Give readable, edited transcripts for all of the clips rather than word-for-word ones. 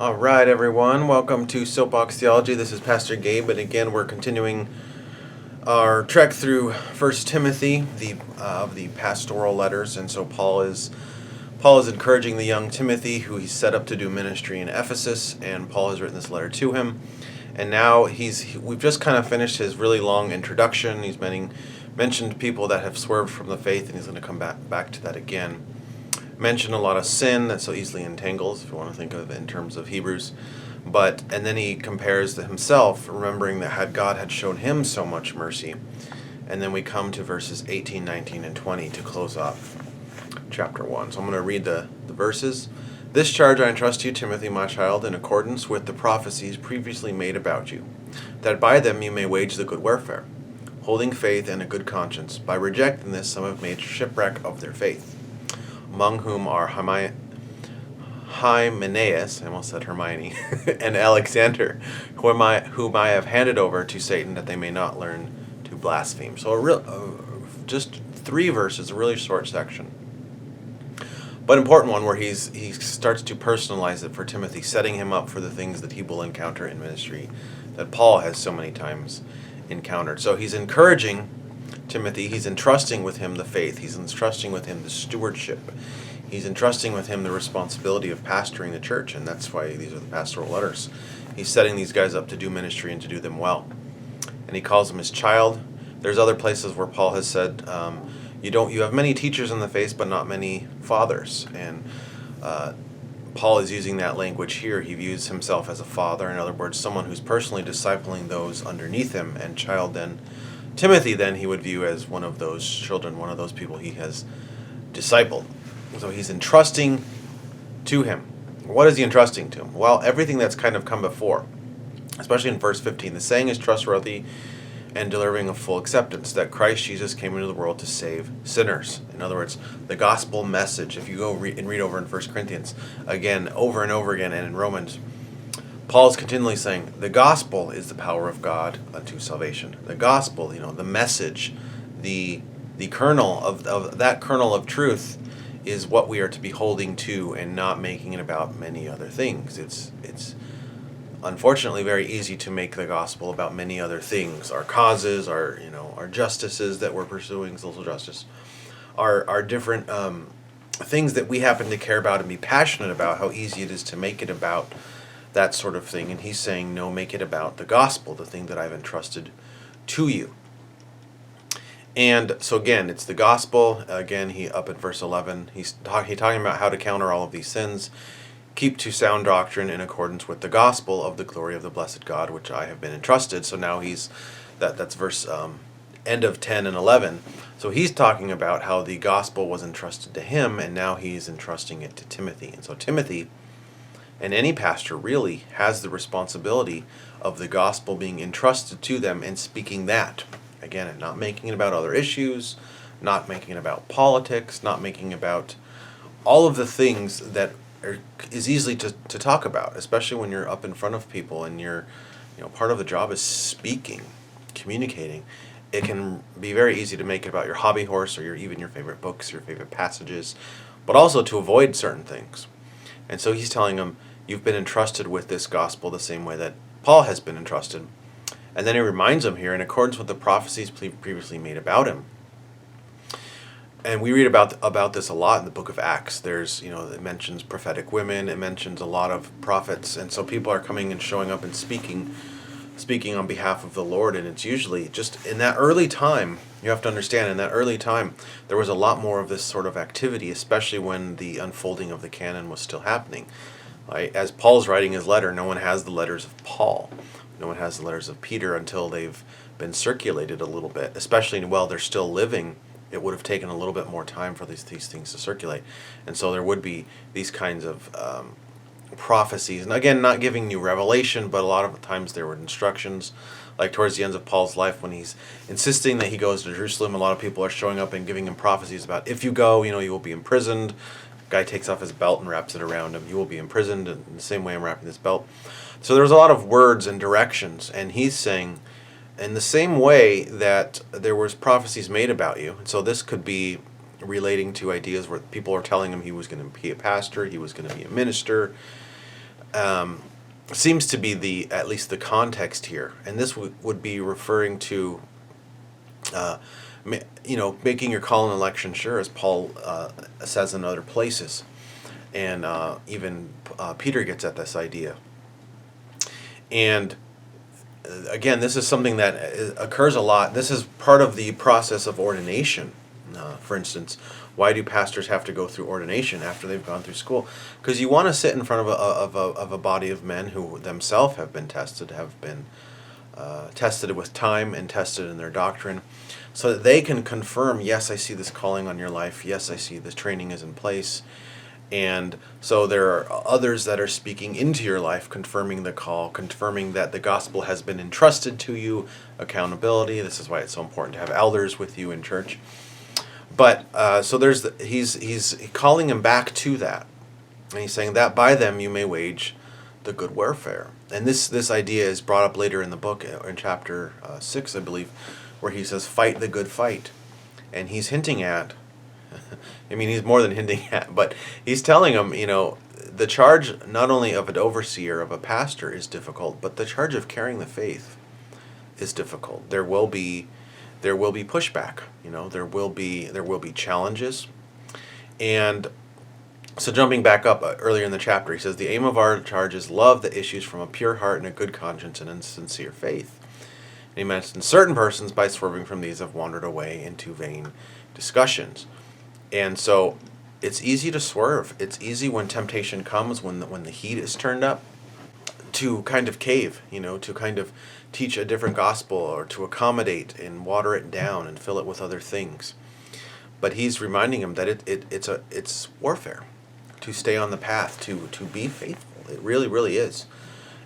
All right, everyone. Welcome to Soapbox Theology. This is Pastor Gabe, and again, we're continuing our trek through First Timothy, the pastoral letters. And so Paul is encouraging the young Timothy, who he's set up to do ministry in Ephesus, and Paul has written this letter to him. And now we've just kind of finished his really long introduction. He's mentioned people that have swerved from the faith, and he's going to come back to that again. Mention a lot of sin that so easily entangles, if you want to think of it in terms of Hebrews. And then he compares to himself, remembering that God had shown him so much mercy. And then we come to verses 18, 19, and 20 to close off chapter 1. So I'm going to read the verses. This charge I entrust to you, Timothy, my child, in accordance with the prophecies previously made about you, that by them you may wage the good warfare, holding faith and a good conscience. By rejecting this, some have made shipwreck of their faith, among whom are Hymenaeus, I almost said Hermione, and Alexander, whom I have handed over to Satan, that they may not learn to blaspheme. So just 3 verses, a really short section, but important one, where he starts to personalize it for Timothy, setting him up for the things that he will encounter in ministry that Paul has so many times encountered. So he's encouraging Timothy, he's entrusting with him the faith, he's entrusting with him the stewardship, he's entrusting with him the responsibility of pastoring the church, and that's why these are the pastoral letters. He's setting these guys up to do ministry and to do them well. And he calls them his child. There's other places where Paul has said, you have many teachers in the faith, but not many fathers. And Paul is using that language here. He views himself as a father, in other words, someone who's personally discipling those underneath him, and child then. Timothy then he would view as one of those children, one of those people he has discipled. So he's entrusting to him. What is he entrusting to him? Well, everything that's kind of come before, especially in verse 15. The saying is trustworthy and deserving of full acceptance, that Christ Jesus came into the world to save sinners. In other words, the gospel message. If you go and read over in 1 Corinthians, again, over and over again, and in Romans, Paul is continually saying, the gospel is the power of God unto salvation. The gospel, the message, the kernel of that kernel of truth is what we are to be holding to, and not making it about many other things. It's unfortunately very easy to make the gospel about many other things. Our causes, our justices that we're pursuing, social justice, our different things that we happen to care about and be passionate about. How easy it is to make it about that sort of thing. And he's saying, no, make it about the gospel, the thing that I've entrusted to you. And so again, it's the gospel. Again, up at verse 11, he's talking about how to counter all of these sins. Keep to sound doctrine in accordance with the gospel of the glory of the blessed God, which I have been entrusted. So now that's verse end of 10 and 11. So he's talking about how the gospel was entrusted to him, and now he's entrusting it to Timothy. And so Timothy, and any pastor really, has the responsibility of the gospel being entrusted to them and speaking that. Again, and not making it about other issues, not making it about politics, not making it about all of the things that is easily to talk about, especially when you're up in front of people and you're, part of the job is speaking, communicating. It can be very easy to make it about your hobby horse, or even your favorite books, your favorite passages, but also to avoid certain things. And so he's telling them, you've been entrusted with this gospel the same way that Paul has been entrusted. And then he reminds them here, in accordance with the prophecies previously made about him. And we read about this a lot in the book of Acts. There's, it mentions prophetic women, it mentions a lot of prophets, and so people are coming and showing up and speaking on behalf of the Lord. And it's usually just in that early time. You have to understand, in that early time, there was a lot more of this sort of activity, especially when the unfolding of the canon was still happening. Right? As Paul's writing his letter, no one has the letters of Paul. No one has the letters of Peter until they've been circulated a little bit, especially while they're still living. It would have taken a little bit more time for these things to circulate. And so there would be these kinds of prophecies. And again, not giving you revelation, but a lot of times there were instructions. Like towards the end of Paul's life, when he's insisting that he goes to Jerusalem, a lot of people are showing up and giving him prophecies about, if you go, you will be imprisoned. Guy takes off his belt and wraps it around him. You will be imprisoned in the same way I'm wrapping this belt. So there's a lot of words and directions, and he's saying, in the same way that there was prophecies made about you, and so this could be relating to ideas where people are telling him he was going to be a pastor, he was going to be a minister, um, seems to be at least the context here, and this would be referring to, making your call and election sure, as Paul says in other places, and even Peter gets at this idea. And again, this is something that occurs a lot. This is part of the process of ordination. For instance, why do pastors have to go through ordination after they've gone through school? Because you want to sit in front of a body of men who themselves have been tested, tested with time and tested in their doctrine, so that they can confirm, yes, I see this calling on your life. Yes, I see this training is in place. And so there are others that are speaking into your life, confirming the call, confirming that the gospel has been entrusted to you, accountability. This is why it's so important to have elders with you in church. But so he's calling him back to that. And he's saying that by them you may wage the good warfare. And this idea is brought up later in the book, in chapter 6, I believe, where he says, fight the good fight. And he's hinting at, I mean, he's more than hinting at, but he's telling them, the charge not only of an overseer, of a pastor, is difficult, but the charge of carrying the faith is difficult. There will be pushback. There will be challenges. And so jumping back up earlier in the chapter, he says, the aim of our charge is love that issues from a pure heart and a good conscience and a sincere faith. And he mentions certain persons, by swerving from these, have wandered away into vain discussions. And so it's easy to swerve. It's easy when temptation comes, when the heat is turned up, to kind of cave, to kind of teach a different gospel, or to accommodate and water it down and fill it with other things. But he's reminding him that it's warfare, to stay on the path, to be faithful. It really, really is,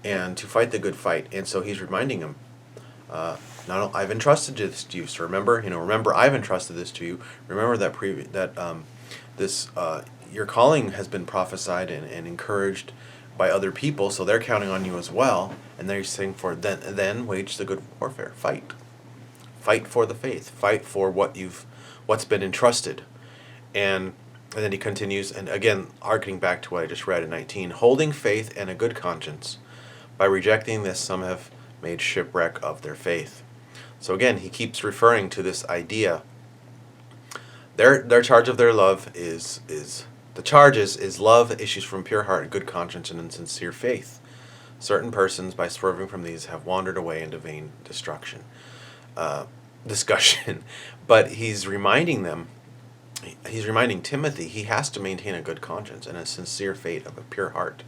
and to fight the good fight. And so he's reminding him, I've entrusted this to you. So remember, I've entrusted this to you. Remember that your calling has been prophesied and encouraged by other people, so they're counting on you as well. And they're saying, then wage the good warfare. Fight for the faith. Fight for what's been entrusted. And then he continues, and again, harkening back to what I just read in 19, holding faith and a good conscience. By rejecting this, some have made shipwreck of their faith. So again, he keeps referring to this idea. Their charge of their love is love that issues from pure heart, good conscience, and sincere faith. Certain persons, by swerving from these, have wandered away into vain discussion. But he's reminding Timothy, he has to maintain a good conscience and a sincere faith of a pure heart.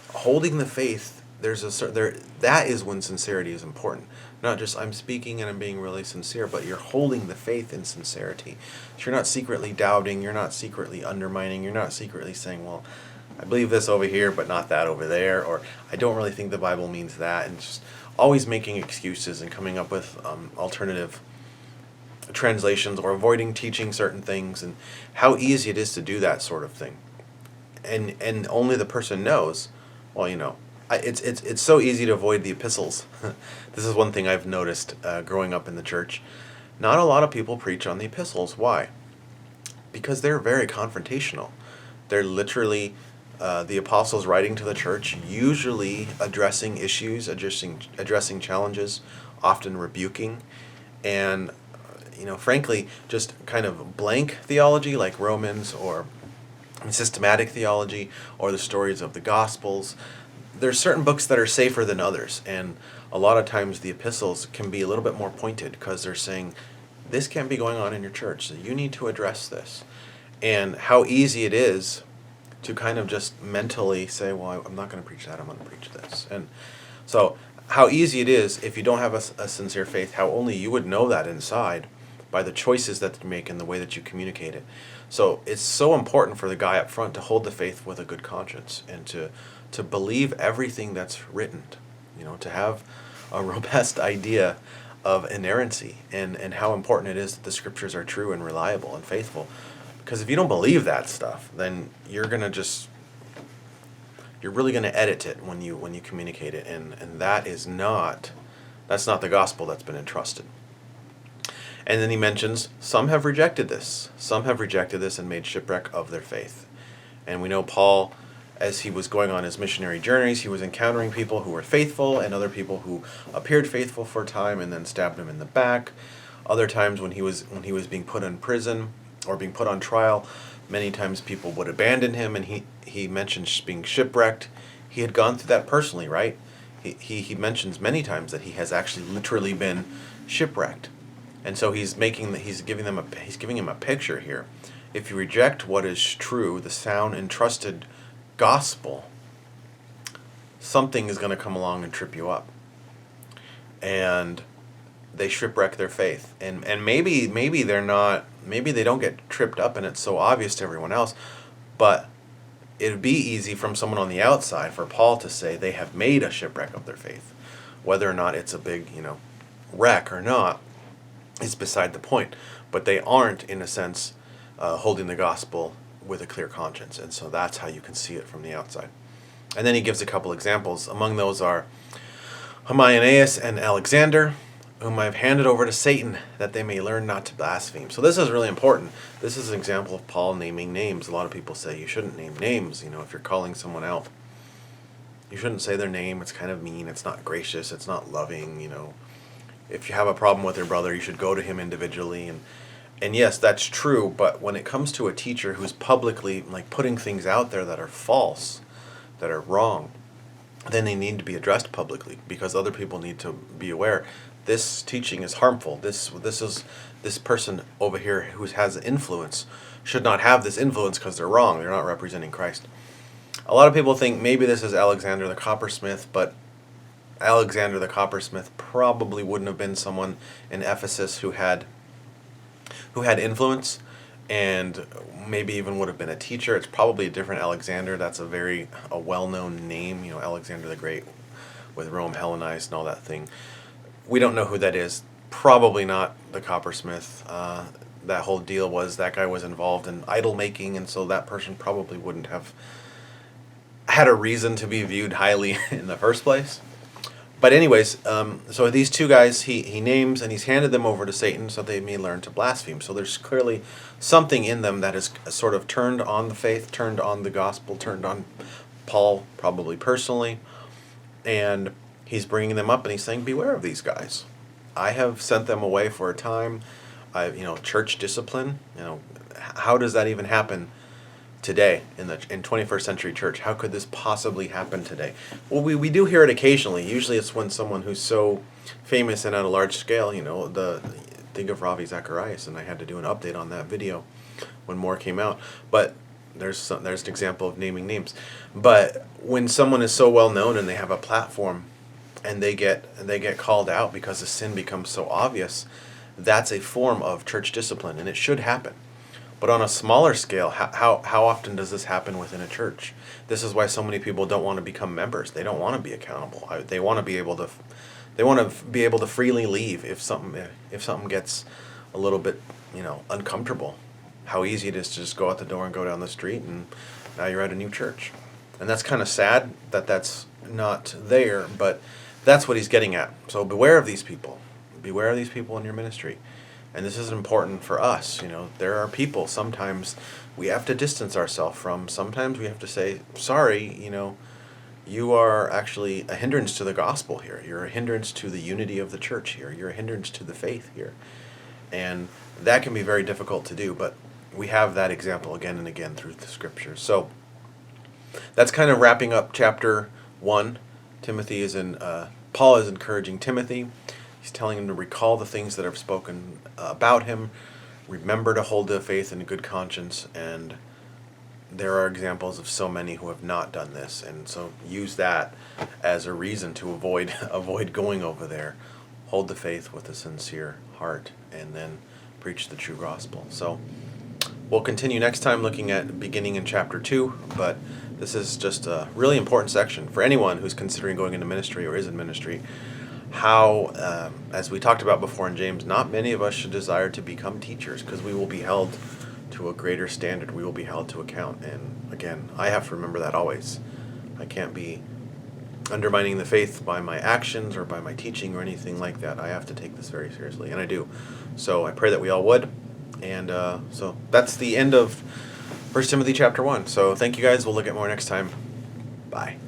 Holding the faith, that is when sincerity is important. Not just I'm speaking and I'm being really sincere, but you're holding the faith in sincerity. So you're not secretly doubting, you're not secretly undermining, you're not secretly saying, well, I believe this over here, but not that over there, or I don't really think the Bible means that, and just always making excuses and coming up with alternative translations, or avoiding teaching certain things, and how easy it is to do that sort of thing. And only the person knows, well, it's so easy to avoid the epistles. This is one thing I've noticed growing up in the church. Not a lot of people preach on the epistles. Why? Because they're very confrontational. They're literally the apostles writing to the church, usually addressing issues, addressing challenges, often rebuking, and frankly, just kind of blank theology like Romans, or systematic theology, or the stories of the Gospels. There's certain books that are safer than others, and a lot of times the epistles can be a little bit more pointed, because they're saying, this can't be going on in your church, so you need to address this. And how easy it is to kind of just mentally say, well, I'm not going to preach that, I'm going to preach this. And so how easy it is, if you don't have a sincere faith, how only you would know that inside by the choices that you make and the way that you communicate it. So it's so important for the guy up front to hold the faith with a good conscience, and to believe everything that's written, to have a robust idea of inerrancy, and how important it is that the scriptures are true and reliable and faithful. Because if you don't believe that stuff, then you're really going to edit it when you communicate it, and that's not the gospel that's been entrusted. And then he mentions, some have rejected this and made shipwreck of their faith. And we know Paul as he was going on his missionary journeys, he was encountering people who were faithful and other people who appeared faithful for a time and then stabbed him in the back. Other times when he was being put in prison or being put on trial, many times people would abandon him, and he mentions being shipwrecked. He had gone through that personally, right? He mentions many times that he has actually literally been shipwrecked. And so he's giving him a picture here. If you reject what is true, the sound and trusted gospel, something is going to come along and trip you up. And they shipwreck their faith. And maybe they don't get tripped up and it's so obvious to everyone else, but it would be easy from someone on the outside for Paul to say they have made a shipwreck of their faith. Whether or not it's a big, wreck or not is beside the point. But they aren't, in a sense, holding the gospel with a clear conscience. And so that's how you can see it from the outside. And then he gives a couple examples. Among those are Hymenaeus and Alexander, whom I have handed over to Satan, that they may learn not to blaspheme. So this is really important. This is an example of Paul naming names. A lot of people say you shouldn't name names, if you're calling someone out. You shouldn't say their name. It's kind of mean. It's not gracious. It's not loving, If you have a problem with your brother, you should go to him individually. And yes, that's true, but when it comes to a teacher who's publicly putting things out there that are false, that are wrong, then they need to be addressed publicly because other people need to be aware. This teaching is harmful. This person over here who has influence should not have this influence because they're wrong. They're not representing Christ. A lot of people think maybe this is Alexander the coppersmith, but Alexander the coppersmith probably wouldn't have been someone in Ephesus who had influence, and maybe even would have been a teacher. It's probably a different Alexander. That's a well-known name, Alexander the Great, with Rome Hellenized and all that thing. We don't know who that is. Probably not the coppersmith. That whole deal was that guy was involved in idol making, and so that person probably wouldn't have had a reason to be viewed highly in the first place. But anyways, so these two guys he names, and he's handed them over to Satan so they may learn to blaspheme. So there's clearly something in them that is sort of turned on the faith, turned on the gospel, turned on Paul probably personally, and he's bringing them up and he's saying, beware of these guys. I have sent them away for a time. Church discipline, how does that even happen today in 21st century church? How could this possibly happen today? Well, we do hear it occasionally. Usually it's when someone who's so famous and at a large scale, think of Ravi Zacharias, and I had to do an update on that video when more came out. But there's an example of naming names. But when someone is so well known and they have a platform, and they get called out because the sin becomes so obvious, that's a form of church discipline, and it should happen. But on a smaller scale, how often does this happen within a church? This is why so many people don't want to become members. They don't want to be accountable. They want to be able to freely leave if something gets a little bit uncomfortable. How easy it is to just go out the door and go down the street, and now you're at a new church. And that's kind of sad that that's not there, but that's what he's getting at. So beware of these people. Beware of these people in your ministry. And this is important for us. There are people sometimes we have to distance ourselves from. Sometimes we have to say, sorry, you are actually a hindrance to the gospel here. You're a hindrance to the unity of the church here. You're a hindrance to the faith here. And that can be very difficult to do, but we have that example again and again through the scriptures. So that's kind of wrapping up chapter 1. Paul is encouraging Timothy. He's telling him to recall the things that are spoken about him, remember to hold the faith in a good conscience, and there are examples of so many who have not done this, and so use that as a reason to avoid going over there. Hold the faith with a sincere heart, and then preach the true gospel. So we'll continue next time looking at beginning in chapter 2, but this is just a really important section for anyone who's considering going into ministry or is in ministry. How, as we talked about before in James, not many of us should desire to become teachers because we will be held to a greater standard. We will be held to account. And again, I have to remember that always. I can't be undermining the faith by my actions or by my teaching or anything like that. I have to take this very seriously, and I do. So I pray that we all would. And so that's the end of 1 Timothy chapter 1. So thank you guys. We'll look at more next time. Bye.